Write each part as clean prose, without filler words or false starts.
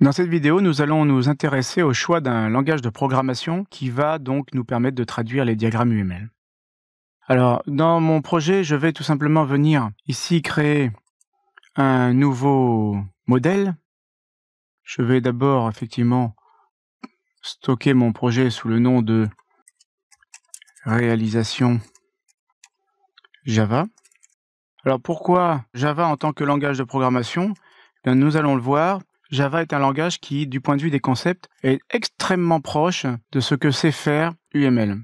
Dans cette vidéo, nous allons nous intéresser au choix d'un langage de programmation qui va donc nous permettre de traduire les diagrammes UML. Alors, dans mon projet, je vais tout simplement venir ici créer un nouveau modèle. Je vais d'abord effectivement stocker mon projet sous le nom de réalisation Java. Alors pourquoi Java en tant que langage de programmation? Bien, nous allons le voir. Java est un langage qui, du point de vue des concepts, est extrêmement proche de ce que sait faire UML.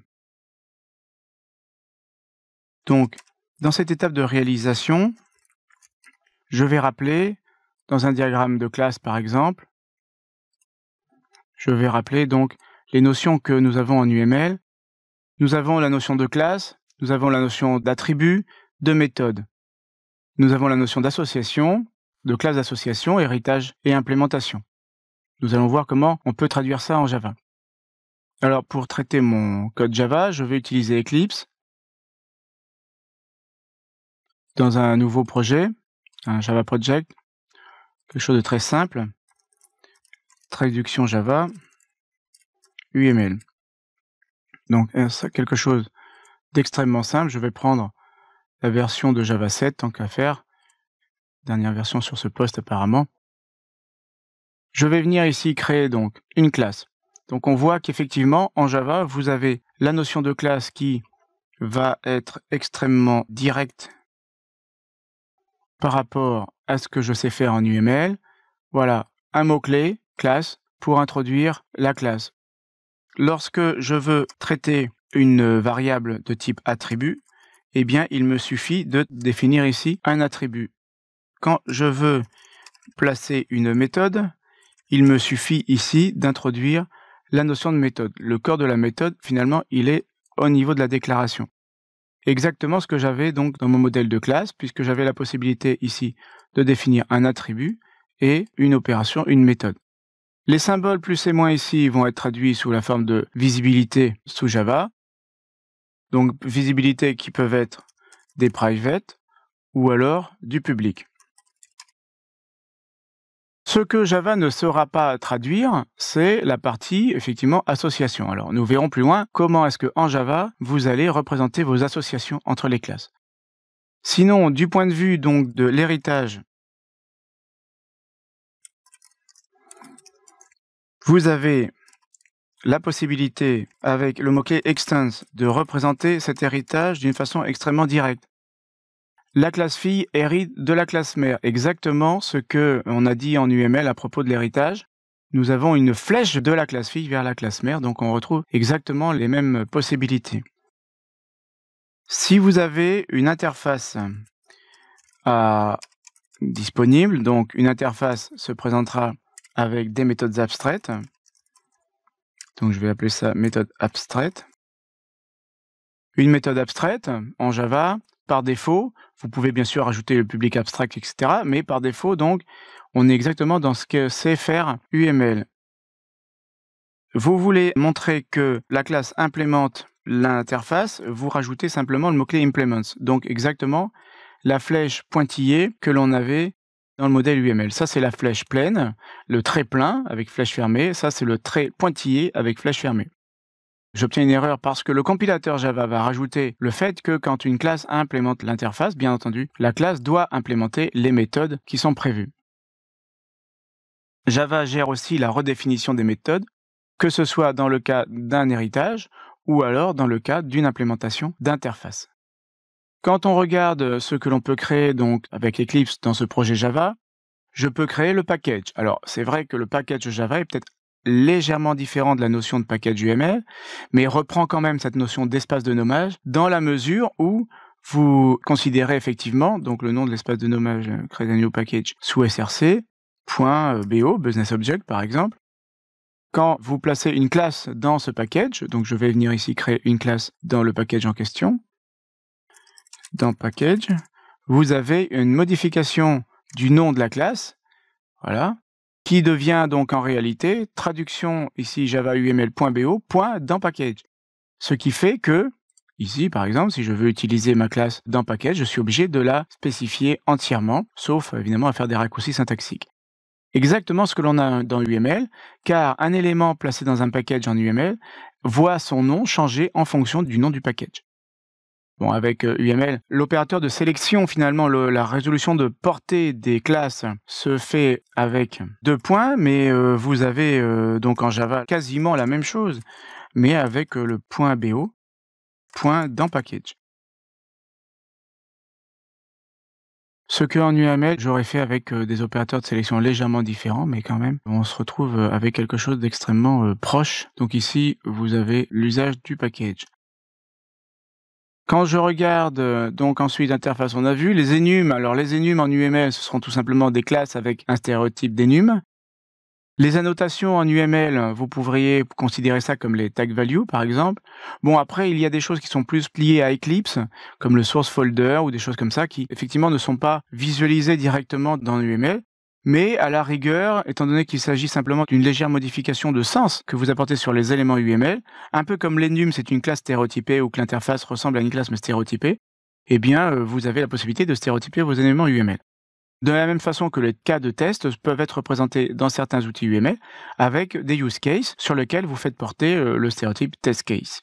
Donc, dans cette étape de réalisation, je vais rappeler, dans un diagramme de classe par exemple, je vais rappeler donc les notions que nous avons en UML. Nous avons la notion de classe, nous avons la notion d'attribut, de méthode. Nous avons la notion d'association, de classe d'association, héritage et implémentation. Nous allons voir comment on peut traduire ça en Java. Alors, pour traiter mon code Java, je vais utiliser Eclipse dans un nouveau projet, un Java Project, quelque chose de très simple. Traduction Java, UML. Donc, c'est quelque chose d'extrêmement simple. Je vais prendre la version de Java 7, tant qu'à faire. Dernière version sur ce poste apparemment. Je vais venir ici créer donc une classe. Donc on voit qu'effectivement, en Java, vous avez la notion de classe qui va être extrêmement directe par rapport à ce que je sais faire en UML. Voilà, un mot-clé, classe, pour introduire la classe. Lorsque je veux traiter une variable de type attribut, eh bien, il me suffit de définir ici un attribut. Quand je veux placer une méthode, il me suffit ici d'introduire la notion de méthode. Le cœur de la méthode, finalement, il est au niveau de la déclaration. Exactement ce que j'avais donc dans mon modèle de classe, puisque j'avais la possibilité ici de définir un attribut et une opération, une méthode. Les symboles plus et moins ici vont être traduits sous la forme de visibilité sous Java. Donc visibilité qui peuvent être des private ou alors du public. Ce que Java ne saura pas traduire, c'est la partie, effectivement, association. Alors, nous verrons plus loin comment est-ce que en Java, vous allez représenter vos associations entre les classes. Sinon, du point de vue donc de l'héritage, vous avez la possibilité, avec le mot-clé extends, de représenter cet héritage d'une façon extrêmement directe. La classe fille hérite de la classe mère, exactement ce qu'on a dit en UML à propos de l'héritage. Nous avons une flèche de la classe fille vers la classe mère, donc on retrouve exactement les mêmes possibilités. Si vous avez une interface disponible, donc une interface se présentera avec des méthodes abstraites. Donc je vais appeler ça méthode abstraite. Une méthode abstraite en Java, par défaut, vous pouvez bien sûr ajouter le public abstract, etc. Mais par défaut, donc, on est exactement dans ce que sait faire UML. Vous voulez montrer que la classe implémente l'interface, vous rajoutez simplement le mot-clé implements. Donc exactement la flèche pointillée que l'on avait dans le modèle UML. Ça, c'est la flèche pleine, le trait plein avec flèche fermée. Ça, c'est le trait pointillé avec flèche fermée. J'obtiens une erreur parce que le compilateur Java va rajouter le fait que quand une classe implémente l'interface, bien entendu, la classe doit implémenter les méthodes qui sont prévues. Java gère aussi la redéfinition des méthodes, que ce soit dans le cas d'un héritage ou alors dans le cas d'une implémentation d'interface. Quand on regarde ce que l'on peut créer donc avec Eclipse dans ce projet Java, je peux créer le package. Alors, c'est vrai que le package Java est peut-être légèrement différent de la notion de package UML, mais reprend quand même cette notion d'espace de nommage dans la mesure où vous considérez effectivement donc le nom de l'espace de nommage Create a New Package sous src.bo, Business Object par exemple. Quand vous placez une classe dans ce package, donc je vais venir ici créer une classe dans le package en question, dans package, vous avez une modification du nom de la classe, voilà, qui devient donc en réalité traduction ici java uml.bo dans package. Ce qui fait que, ici par exemple, si je veux utiliser ma classe dans package, je suis obligé de la spécifier entièrement, sauf évidemment à faire des raccourcis syntaxiques. exactement ce que l'on a dans UML, car un élément placé dans un package en UML voit son nom changer en fonction du nom du package. Bon, avec UML, l'opérateur de sélection, finalement, la résolution de portée des classes se fait avec 2 points, mais vous avez donc en Java quasiment la même chose, mais avec le point BO, point dans package. Ce qu'en UML, j'aurais fait avec des opérateurs de sélection légèrement différents, mais quand même, on se retrouve avec quelque chose d'extrêmement proche. Donc ici, vous avez l'usage du package. Quand je regarde donc ensuite l'interface, on a vu les enums. Alors les enums en UML, ce seront tout simplement des classes avec un stéréotype d'enum. Les annotations en UML, vous pourriez considérer ça comme les tag values, par exemple. Bon, après, il y a des choses qui sont plus liées à Eclipse, comme le source folder ou des choses comme ça, qui effectivement ne sont pas visualisées directement dans UML. Mais à la rigueur, étant donné qu'il s'agit simplement d'une légère modification de sens que vous apportez sur les éléments UML, un peu comme l'enum c'est une classe stéréotypée ou que l'interface ressemble à une classe mais stéréotypée, eh bien vous avez la possibilité de stéréotyper vos éléments UML. De la même façon que les cas de test peuvent être représentés dans certains outils UML avec des use cases sur lesquels vous faites porter le stéréotype test case.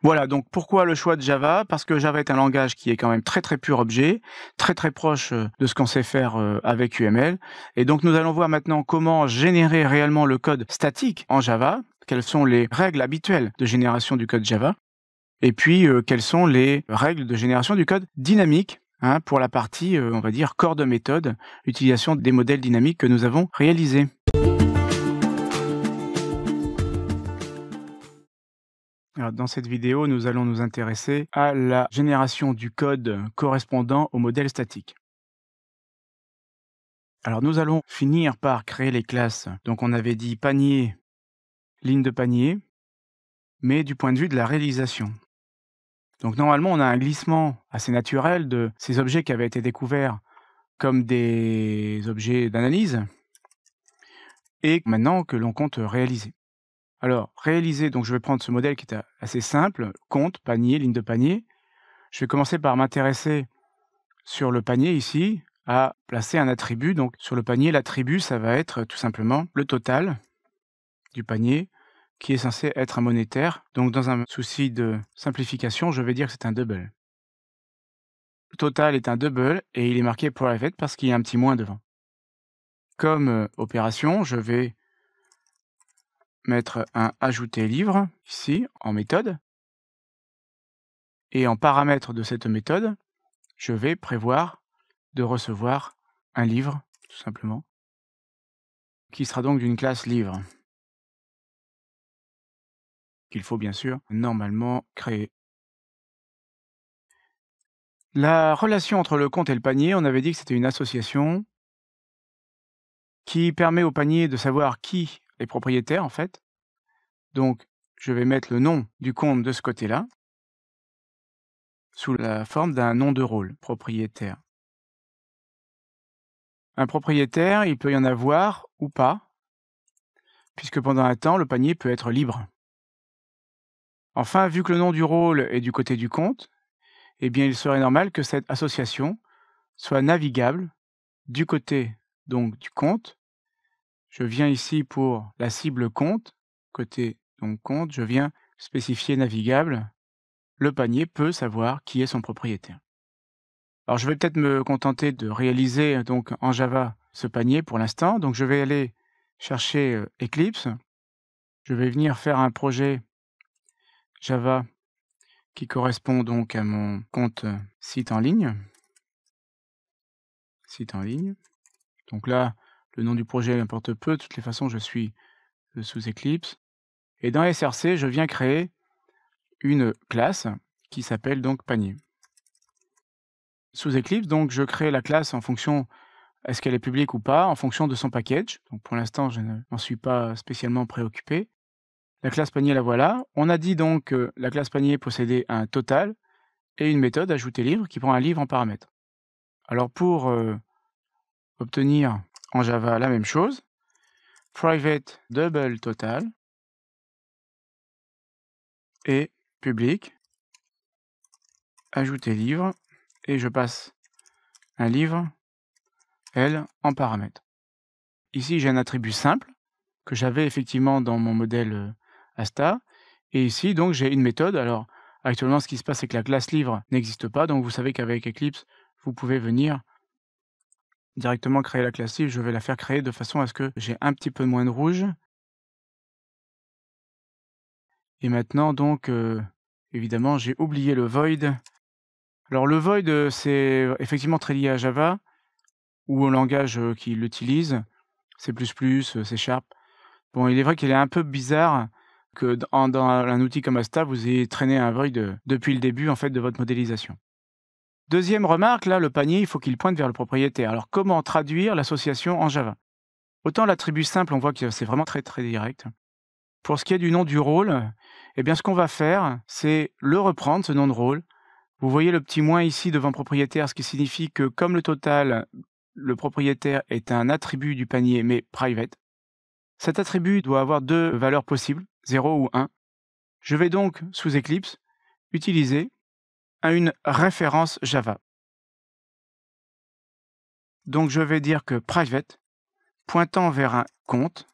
Voilà, donc pourquoi le choix de Java? Parce que Java est un langage qui est quand même très très pur objet, très très proche de ce qu'on sait faire avec UML. Et donc nous allons voir maintenant comment générer réellement le code statique en Java, quelles sont les règles habituelles de génération du code Java, et puis quelles sont les règles de génération du code dynamique, pour la partie, on va dire, corps de méthode, utilisation des modèles dynamiques que nous avons réalisés. Alors, dans cette vidéo, nous allons nous intéresser à la génération du code correspondant au modèle statique. Alors, nous allons finir par créer les classes. Donc, on avait dit panier, ligne de panier, mais du point de vue de la réalisation. Donc, normalement, on a un glissement assez naturel de ces objets qui avaient été découverts comme des objets d'analyse et maintenant que l'on compte réaliser. Alors, réaliser, donc je vais prendre ce modèle qui est assez simple, compte, panier, ligne de panier. Je vais commencer par m'intéresser sur le panier ici, à placer un attribut. Donc sur le panier, l'attribut, ça va être tout simplement le total du panier, qui est censé être un monétaire. Donc dans un souci de simplification, je vais dire que c'est un double. Le total est un double et il est marqué private parce qu'il y a un petit moins devant. Comme opération, je vais mettre un ajouter livre ici en méthode. Et en paramètre de cette méthode, je vais prévoir de recevoir un livre, tout simplement, qui sera donc d'une classe livre, qu'il faut bien sûr normalement créer. La relation entre le compte et le panier, on avait dit que c'était une association qui permet au panier de savoir qui est propriétaire en fait. Donc je vais mettre le nom du compte de ce côté-là, sous la forme d'un nom de rôle, propriétaire. Un propriétaire, il peut y en avoir ou pas, puisque pendant un temps, le panier peut être libre. Enfin, vu que le nom du rôle est du côté du compte, eh bien, il serait normal que cette association soit navigable du côté donc du compte. Je viens ici pour la cible compte, côté donc compte, je viens spécifier navigable. Le panier peut savoir qui est son propriétaire. Alors, je vais peut-être me contenter de réaliser donc en Java ce panier pour l'instant. Donc, je vais aller chercher Eclipse. Je vais venir faire un projet Java qui correspond donc à mon compte site en ligne. Site en ligne. Donc là, le nom du projet importe peu. De toutes les façons, je suis sous Eclipse. Et dans SRC, je viens créer une classe qui s'appelle donc panier. Sous Eclipse, donc, je crée la classe en fonction, est-ce qu'elle est publique ou pas, en fonction de son package. Donc pour l'instant, je n'en suis pas spécialement préoccupé. La classe panier, la voilà. On a dit donc que la classe panier possédait un total et une méthode ajouter livre qui prend un livre en paramètre. Alors pour obtenir en Java la même chose, private double total et public ajouter livre et je passe un livre L en paramètre. Ici, j'ai un attribut simple que j'avais effectivement dans mon modèle Asta. Et ici, donc, j'ai une méthode. Alors, actuellement, ce qui se passe, c'est que la classe livre n'existe pas. Donc, vous savez qu'avec Eclipse, vous pouvez venir directement créer la classe livre. Je vais la faire créer de façon à ce que j'ai un petit peu moins de rouge. Et maintenant, donc, évidemment, j'ai oublié le void. Alors, le void, c'est effectivement très lié à Java ou au langage qui l'utilise, C++, C Sharp. Bon, il est vrai qu'il est un peu bizarre que dans un outil comme Asta, vous ayez traîné un void depuis le début en fait, de votre modélisation. Deuxième remarque, là, le panier, il faut qu'il pointe vers le propriétaire. Alors, comment traduire l'association en Java? Autant l'attribut simple, on voit que c'est vraiment très très direct. Pour ce qui est du nom du rôle, eh bien, ce qu'on va faire, c'est le reprendre, ce nom de rôle. Vous voyez le petit moins ici devant propriétaire, ce qui signifie que comme le total, le propriétaire est un attribut du panier, mais private. Cet attribut doit avoir deux valeurs possibles, 0 ou 1. Je vais donc, sous Eclipse, utiliser une référence Java. Donc je vais dire que private, pointant vers un compte,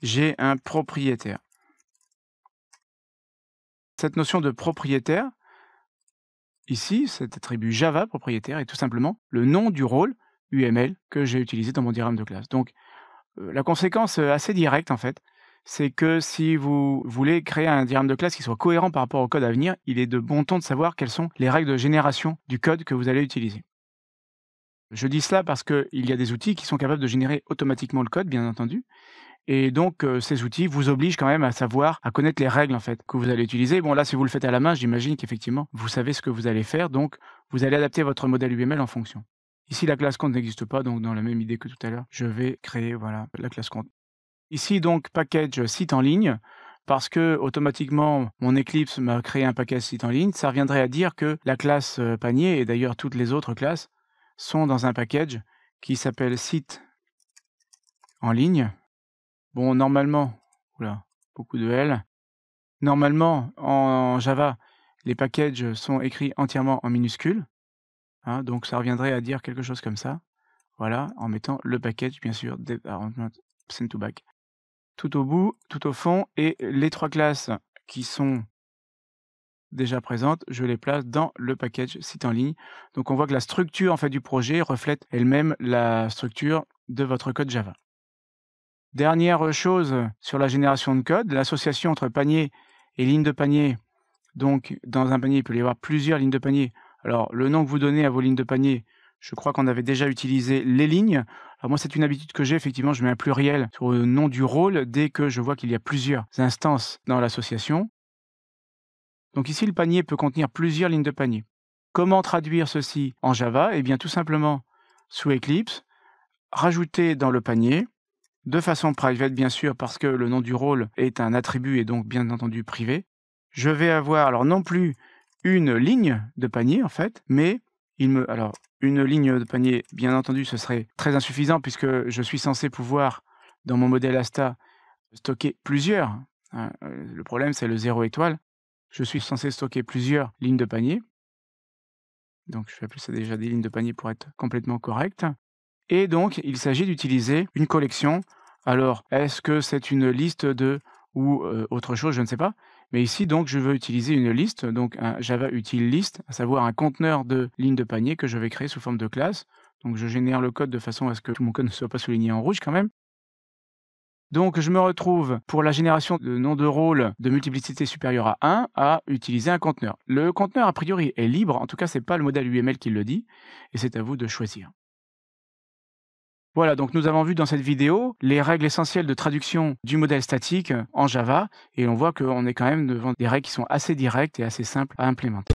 j'ai un propriétaire. Cette notion de propriétaire, ici, cet attribut Java propriétaire est tout simplement le nom du rôle UML que j'ai utilisé dans mon diagramme de classe. Donc la conséquence assez directe en fait, c'est que si vous voulez créer un diagramme de classe qui soit cohérent par rapport au code à venir, il est de bon ton de savoir quelles sont les règles de génération du code que vous allez utiliser. Je dis cela parce qu'il y a des outils qui sont capables de générer automatiquement le code, bien entendu. Et donc, ces outils vous obligent quand même à savoir, à connaître les règles en fait que vous allez utiliser. Bon là, si vous le faites à la main, j'imagine qu'effectivement, vous savez ce que vous allez faire, donc vous allez adapter votre modèle UML en fonction. Ici, la classe compte n'existe pas, donc dans la même idée que tout à l'heure, je vais créer voilà, la classe compte. Ici, donc, package site en ligne, parce que automatiquement, mon Eclipse m'a créé un package site en ligne. Ça reviendrait à dire que la classe panier, et d'ailleurs toutes les autres classes, sont dans un package qui s'appelle site en ligne. Bon, normalement, oula, beaucoup de L. Normalement, en Java, les packages sont écrits entièrement en minuscules. Hein, donc, ça reviendrait à dire quelque chose comme ça. Voilà, en mettant le package, bien sûr, send to back. Tout au bout, tout au fond, et les trois classes qui sont déjà présentes, je les place dans le package site en ligne. Donc, on voit que la structure en fait, du projet reflète elle-même la structure de votre code Java. Dernière chose sur la génération de code, l'association entre panier et ligne de panier. Donc, dans un panier, il peut y avoir plusieurs lignes de panier. Alors, le nom que vous donnez à vos lignes de panier, je crois qu'on avait déjà utilisé les lignes. Alors moi, c'est une habitude que j'ai, effectivement, je mets un pluriel sur le nom du rôle dès que je vois qu'il y a plusieurs instances dans l'association. Donc ici, le panier peut contenir plusieurs lignes de panier. Comment traduire ceci en Java? Eh bien, tout simplement, sous Eclipse, rajouter dans le panier, de façon private, bien sûr, parce que le nom du rôle est un attribut et donc, bien entendu, privé. Je vais avoir, alors non plus une ligne de panier, en fait, mais alors, une ligne de panier, bien entendu, ce serait très insuffisant puisque je suis censé pouvoir, dans mon modèle Asta, stocker plusieurs. Hein, le problème, c'est le 0 étoile. Je suis censé stocker plusieurs lignes de panier. Donc, je vais appeler ça déjà des lignes de panier pour être complètement correct. Et donc, il s'agit d'utiliser une collection. Alors, est-ce que c'est une liste de ou autre chose, je ne sais pas. Mais ici, donc, je veux utiliser une liste, donc un Java util list, à savoir un conteneur de lignes de panier que je vais créer sous forme de classe. Donc, je génère le code de façon à ce que tout mon code ne soit pas souligné en rouge quand même. Donc, je me retrouve, pour la génération de nom de rôle de multiplicité supérieure à 1, à utiliser un conteneur. Le conteneur, a priori, est libre. En tout cas, ce n'est pas le modèle UML qui le dit. Et c'est à vous de choisir. Voilà, donc nous avons vu dans cette vidéo les règles essentielles de traduction du modèle statique en Java, et on voit qu'on est quand même devant des règles qui sont assez directes et assez simples à implémenter.